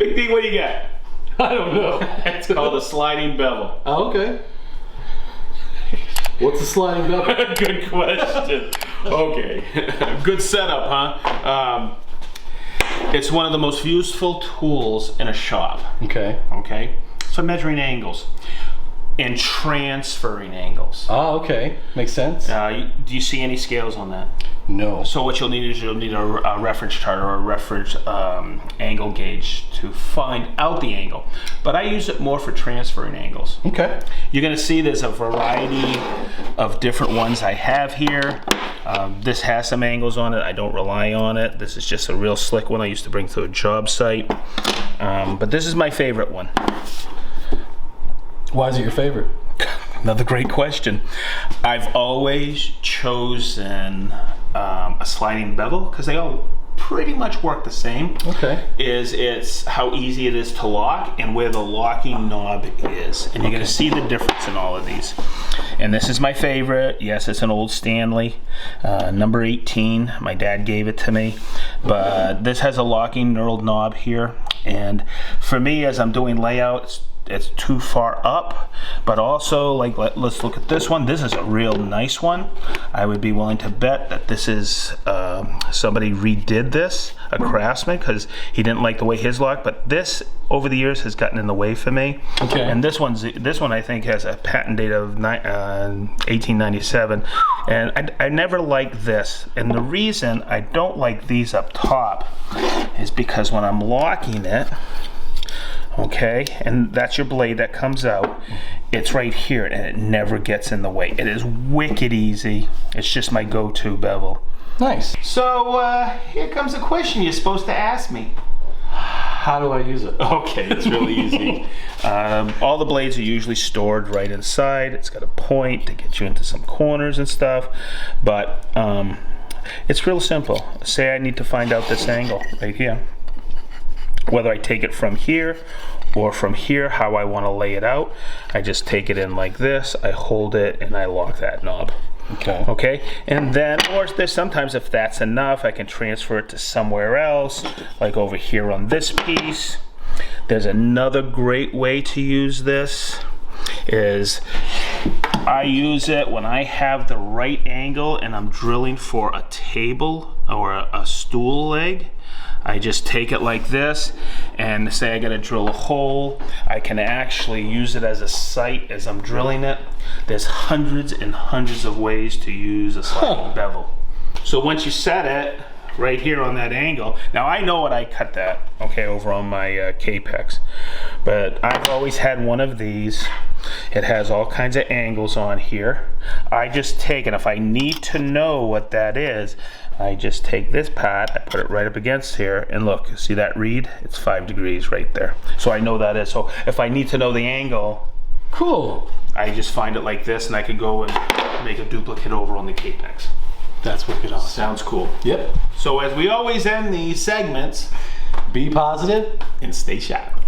Big D, what do you got? I don't know. It's called a sliding bevel. Oh, okay. What's a sliding bevel? Good question. Okay. Good setup, huh? It's one of the most useful tools in a shop. Okay. Okay. So measuring angles and transferring angles. Oh, okay. Makes sense. Do you see any scales on that? No. So what you'll need is a reference chart or a reference angle gauge to find out the angle. But I use it more for transferring angles. Okay. You're going to see there's a variety of different ones I have here. This has some angles on it. I don't rely on it. This is just a real slick one I used to bring to a job site. But this is my favorite one. Why is it your favorite? Another great question. I've always chosen a sliding bevel because they all pretty much work the same. Okay. It's how easy it is to lock and where the locking knob is. And you're going to see the difference in all of these. And this is my favorite. Yes, it's an old Stanley, number 18. My dad gave it to me. But this has a locking knurled knob here. And for me, as I'm doing layouts, it's too far up, but also like let's look at this one. This is a real nice one. I would be willing to bet that this is somebody redid this, a craftsman, because he didn't like the way his locked. But this over the years has gotten in the way for me. Okay. And this one I think has a patent date of 1897, and I never liked this. And the reason I don't like these up top is because when I'm locking it, okay, and that's your blade that comes out, it's right here and it never gets in the way. It is wicked easy. It's just my go-to bevel. Nice. So here comes a question you're supposed to ask me. How do I use it? Okay, it's really easy. All the blades are usually stored right inside. It's got a point to get you into some corners and stuff, but it's real simple. Say I need to find out this angle right here. Whether I take it from here or from here, how I want to lay it out, I just take it in like this, I hold it, and I lock that knob. Okay. Okay, and then, or there's sometimes if that's enough, I can transfer it to somewhere else, like over here on this piece. There's another great way to use this, is I use it when I have the right angle and I'm drilling for a table or a stool leg. I just take it like this, and say I gotta drill a hole, I can actually use it as a sight as I'm drilling it. There's hundreds and hundreds of ways to use a sliding bevel. So once you set it right here on that angle, now I know what I cut that, okay, over on my Capex, but I've always had one of these. It has all kinds of angles on here. I just take, and if I need to know what that is, I just take this part, I put it right up against here, and look, see that read? It's 5 degrees right there. So I know that is. So if I need to know the angle, cool. I just find it like this, and I could go and make a duplicate over on the Capex. That's wicked awesome. Sounds cool. Yep. So as we always end these segments, Be positive and stay sharp.